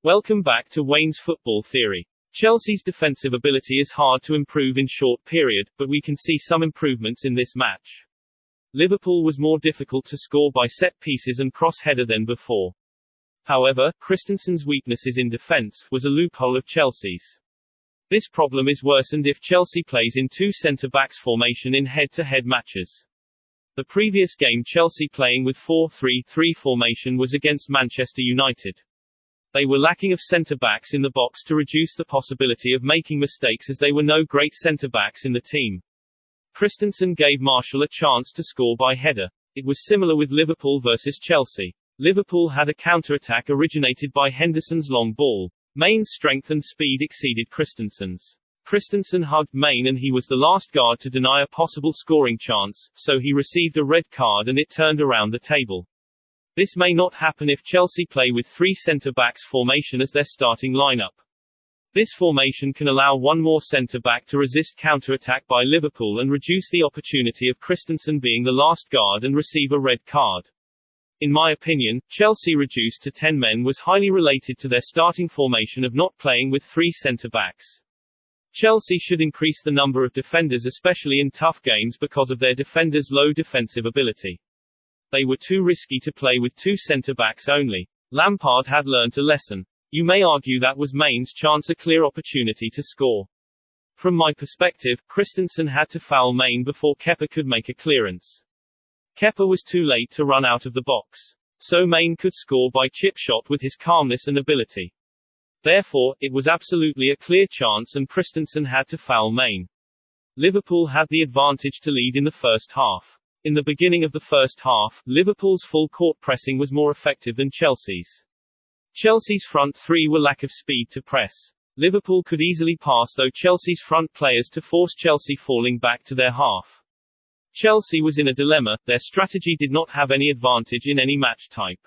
Welcome back to Wayne's Football Theory. Chelsea's defensive ability is hard to improve in short period, but we can see some improvements in this match. Liverpool was more difficult to score by set pieces and cross-header than before. However, Christensen's weaknesses in defense was a loophole of Chelsea's. This problem is worsened if Chelsea plays in two centre-backs formation in head-to-head matches. The previous game Chelsea playing with 4-3-3 formation was against Manchester United. They were lacking of centre-backs in the box to reduce the possibility of making mistakes as there were no great centre-backs in the team. Christensen gave Martial a chance to score by header. It was similar with Liverpool versus Chelsea. Liverpool had a counter-attack originated by Henderson's long ball. Main's strength and speed exceeded Christensen's. Christensen hugged Main and he was the last guard to deny a possible scoring chance, so he received a red card and it turned around the table. This may not happen if Chelsea play with three centre-backs formation as their starting lineup. This formation can allow one more centre-back to resist counter-attack by Liverpool and reduce the opportunity of Christensen being the last guard and receive a red card. In my opinion, Chelsea reduced to 10 men was highly related to their starting formation of not playing with three centre-backs. Chelsea should increase the number of defenders especially in tough games because of their defenders' low defensive ability. They were too risky to play with two centre-backs only. Lampard had learnt a lesson. You may argue that was Main's chance, a clear opportunity to score. From my perspective, Christensen had to foul Main before Kepa could make a clearance. Kepa was too late to run out of the box. So Main could score by chip shot with his calmness and ability. Therefore, it was absolutely a clear chance and Christensen had to foul Main. Liverpool had the advantage to lead in the first half. In the beginning of the first half, Liverpool's full court pressing was more effective than Chelsea's. Chelsea's front three were lack of speed to press. Liverpool could easily pass though Chelsea's front players to force Chelsea falling back to their half. Chelsea was in a dilemma, their strategy did not have any advantage in any match type.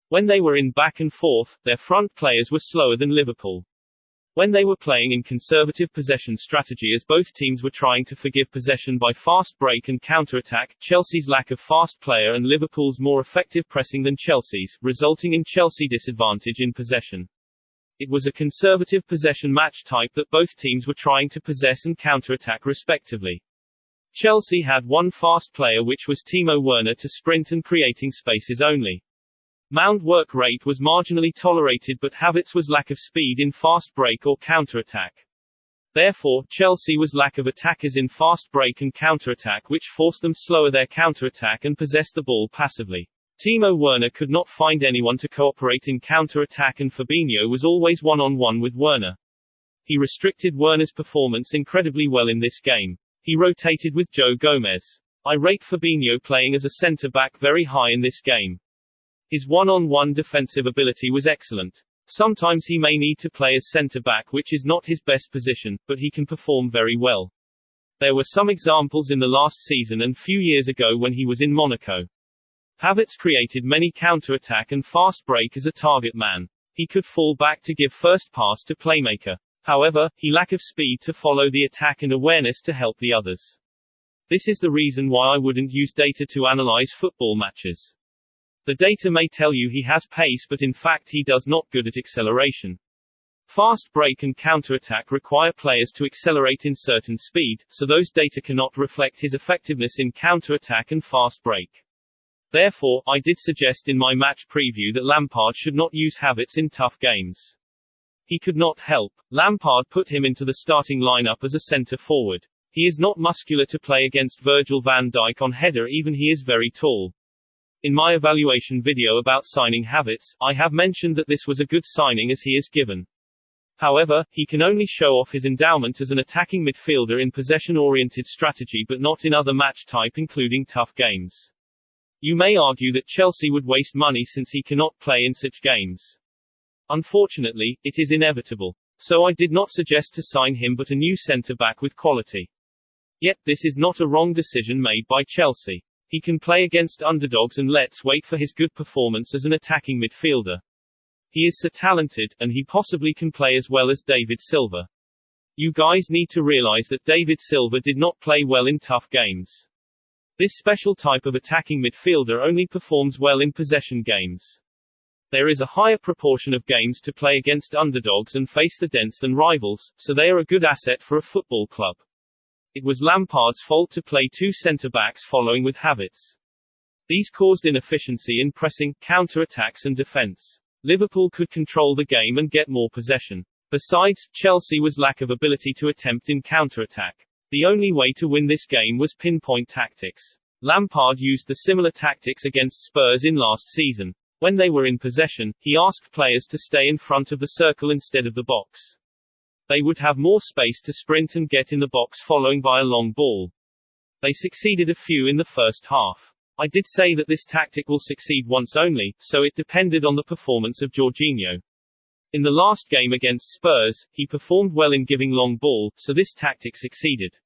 When they were in back and forth, their front players were slower than Liverpool. When they were playing in conservative possession strategy as both teams were trying to forgive possession by fast break and counter-attack, Chelsea's lack of fast player and Liverpool's more effective pressing than Chelsea's, resulting in Chelsea disadvantage in possession. It was a conservative possession match type that both teams were trying to possess and counter-attack respectively. Chelsea had one fast player which was Timo Werner to sprint and creating spaces only. Mount work rate was marginally tolerated but Havertz was lack of speed in fast break or counter-attack. Therefore, Chelsea was lack of attackers in fast break and counter-attack which forced them slower their counter-attack and possess the ball passively. Timo Werner could not find anyone to cooperate in counter-attack and Fabinho was always one-on-one with Werner. He restricted Werner's performance incredibly well in this game. He rotated with Joe Gomez. I rate Fabinho playing as a centre-back very high in this game. His one-on-one defensive ability was excellent. Sometimes he may need to play as centre-back which is not his best position, but he can perform very well. There were some examples in the last season and few years ago when he was in Monaco. Havertz created many counter-attack and fast break as a target man. He could fall back to give first pass to playmaker. However, he lack of speed to follow the attack and awareness to help the others. This is the reason why I wouldn't use data to analyze football matches. The data may tell you he has pace but in fact he does not good at acceleration. Fast break and counter-attack require players to accelerate in certain speed, so those data cannot reflect his effectiveness in counter-attack and fast break. Therefore, I did suggest in my match preview that Lampard should not use Havertz in tough games. He could not help. Lampard put him into the starting lineup as a centre-forward. He is not muscular to play against Virgil van Dijk on header even he is very tall. In my evaluation video about signing Havertz, I have mentioned that this was a good signing as he is given. However, he can only show off his endowment as an attacking midfielder in possession-oriented strategy but not in other match type including tough games. You may argue that Chelsea would waste money since he cannot play in such games. Unfortunately, it is inevitable. So I did not suggest to sign him but a new centre-back with quality. Yet, this is not a wrong decision made by Chelsea. He can play against underdogs and let's wait for his good performance as an attacking midfielder. He is so talented, and he possibly can play as well as David Silva. You guys need to realize that David Silva did not play well in tough games. This special type of attacking midfielder only performs well in possession games. There is a higher proportion of games to play against underdogs and face the dents than rivals, so they are a good asset for a football club. It was Lampard's fault to play two centre-backs following with Havertz. These caused inefficiency in pressing, counter-attacks and defence. Liverpool could control the game and get more possession. Besides, Chelsea was lack of ability to attempt in counter-attack. The only way to win this game was pinpoint tactics. Lampard used the similar tactics against Spurs in last season. When they were in possession, he asked players to stay in front of the circle instead of the box. They would have more space to sprint and get in the box following by a long ball. They succeeded a few in the first half. I did say that this tactic will succeed once only, so it depended on the performance of Jorginho. In the last game against Spurs, he performed well in giving long ball, so this tactic succeeded.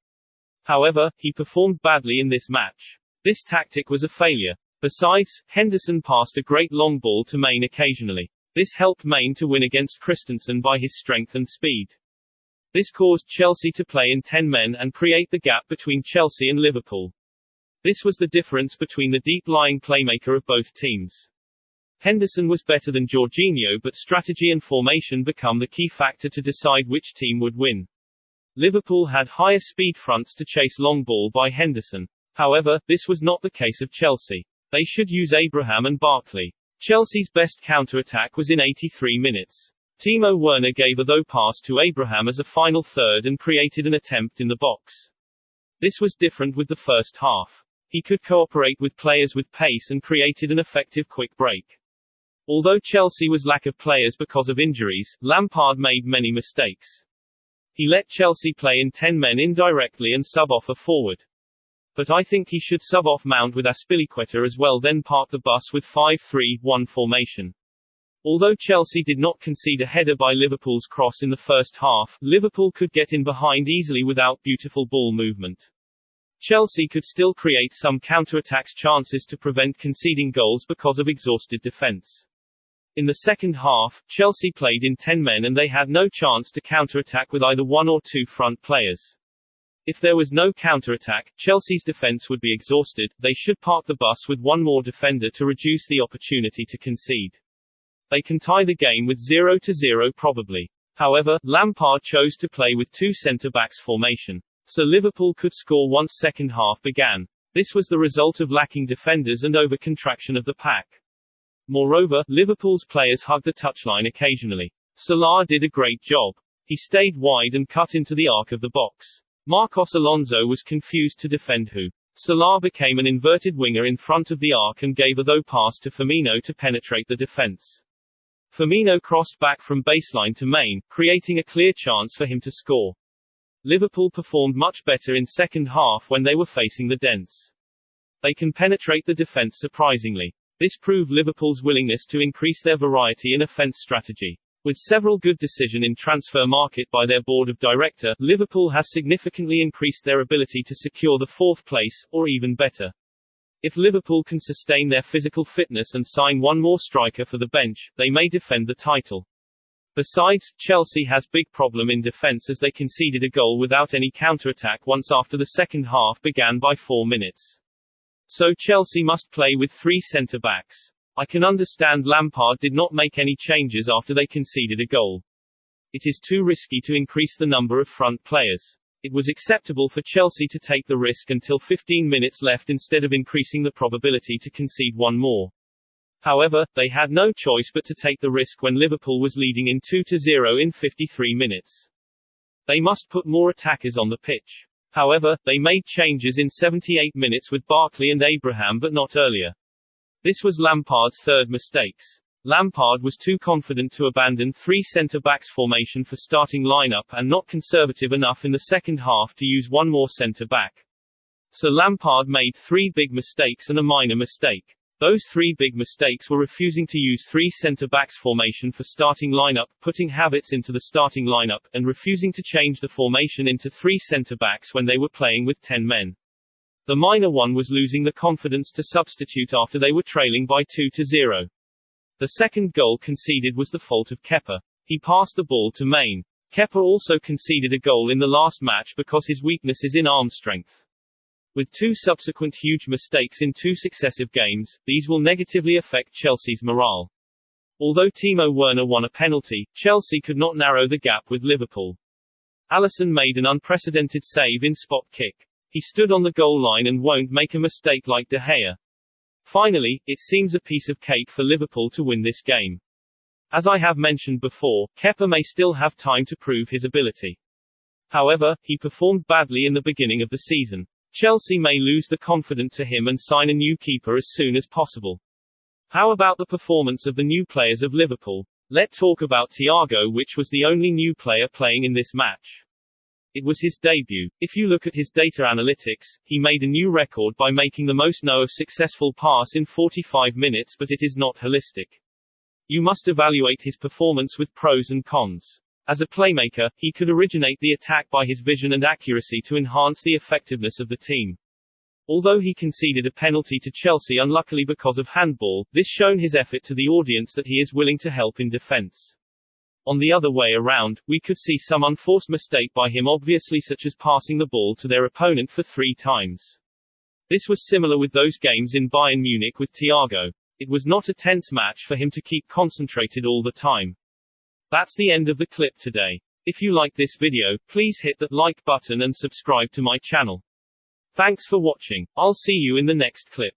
However, he performed badly in this match. This tactic was a failure. Besides, Henderson passed a great long ball to Maine occasionally. This helped Maine to win against Christensen by his strength and speed. This caused Chelsea to play in 10 men and create the gap between Chelsea and Liverpool. This was the difference between the deep-lying playmaker of both teams. Henderson was better than Jorginho, but strategy and formation become the key factor to decide which team would win. Liverpool had higher speed fronts to chase long ball by Henderson. However, this was not the case of Chelsea. They should use Abraham and Barkley. Chelsea's best counter-attack was in 83 minutes. Timo Werner gave a through pass to Abraham as a final third and created an attempt in the box. This was different with the first half. He could cooperate with players with pace and created an effective quick break. Although Chelsea was lack of players because of injuries, Lampard made many mistakes. He let Chelsea play in 10 men indirectly and sub off a forward. But I think he should sub off Mount with Azpilicueta as well, then park the bus with 5-3-1 formation. Although Chelsea did not concede a header by Liverpool's cross in the first half, Liverpool could get in behind easily without beautiful ball movement. Chelsea could still create some counter-attacks chances to prevent conceding goals because of exhausted defence. In the second half, Chelsea played in 10 men and they had no chance to counter-attack with either one or two front players. If there was no counter-attack, Chelsea's defence would be exhausted. They should park the bus with one more defender to reduce the opportunity to concede. They can tie the game with 0-0 probably. However, Lampard chose to play with two centre-backs formation. So Liverpool could score once second half began. This was the result of lacking defenders and over-contraction of the pack. Moreover, Liverpool's players hugged the touchline occasionally. Salah did a great job. He stayed wide and cut into the arc of the box. Marcos Alonso was confused to defend who. Salah became an inverted winger in front of the arc and gave a through pass to Firmino to penetrate the defence. Firmino crossed back from baseline to Maine, creating a clear chance for him to score. Liverpool performed much better in second half when they were facing the dents. They can penetrate the defence surprisingly. This proved Liverpool's willingness to increase their variety in offence strategy. With several good decisions in transfer market by their board of director, Liverpool has significantly increased their ability to secure the fourth place, or even better. If Liverpool can sustain their physical fitness and sign one more striker for the bench, they may defend the title. Besides, Chelsea has big problem in defence as they conceded a goal without any counter-attack once after the second half began by 4 minutes. So Chelsea must play with three centre-backs. I can understand Lampard did not make any changes after they conceded a goal. It is too risky to increase the number of front players. It was acceptable for Chelsea to take the risk until 15 minutes left instead of increasing the probability to concede one more. However, they had no choice but to take the risk when Liverpool was leading in 2-0 in 53 minutes. They must put more attackers on the pitch. However, they made changes in 78 minutes with Barkley and Abraham but not earlier. This was Lampard's third mistakes. Lampard was too confident to abandon three centre-backs formation for starting lineup and not conservative enough in the second half to use one more centre-back. So Lampard made three big mistakes and a minor mistake. Those three big mistakes were refusing to use three centre-backs formation for starting lineup, putting Havertz into the starting lineup, and refusing to change the formation into three centre-backs when they were playing with 10 men. The minor one was losing the confidence to substitute after they were trailing by 2-0. The second goal conceded was the fault of Kepa. He passed the ball to Maine. Kepa also conceded a goal in the last match because his weakness is in arm strength. With two subsequent huge mistakes in two successive games, these will negatively affect Chelsea's morale. Although Timo Werner won a penalty, Chelsea could not narrow the gap with Liverpool. Alisson made an unprecedented save in spot kick. He stood on the goal line and won't make a mistake like De Gea. Finally, it seems a piece of cake for Liverpool to win this game. As I have mentioned before, Kepa may still have time to prove his ability. However, he performed badly in the beginning of the season. Chelsea may lose the confidence to him and sign a new keeper as soon as possible. How about the performance of the new players of Liverpool? Let's talk about Thiago, which was the only new player playing in this match. It was his debut. If you look at his data analytics, he made a new record by making the most of successful pass in 45 minutes, but it is not holistic. You must evaluate his performance with pros and cons. As a playmaker, he could originate the attack by his vision and accuracy to enhance the effectiveness of the team. Although he conceded a penalty to Chelsea unluckily because of handball, this shown his effort to the audience that he is willing to help in defense. On the other way around, we could see some unforced mistake by him, obviously, such as passing the ball to their opponent for 3 times. This was similar with those games in Bayern Munich with Thiago. It was not a tense match for him to keep concentrated all the time. That's the end of the clip today. If you like this video, please hit that like button and subscribe to my channel. Thanks for watching. I'll see you in the next clip.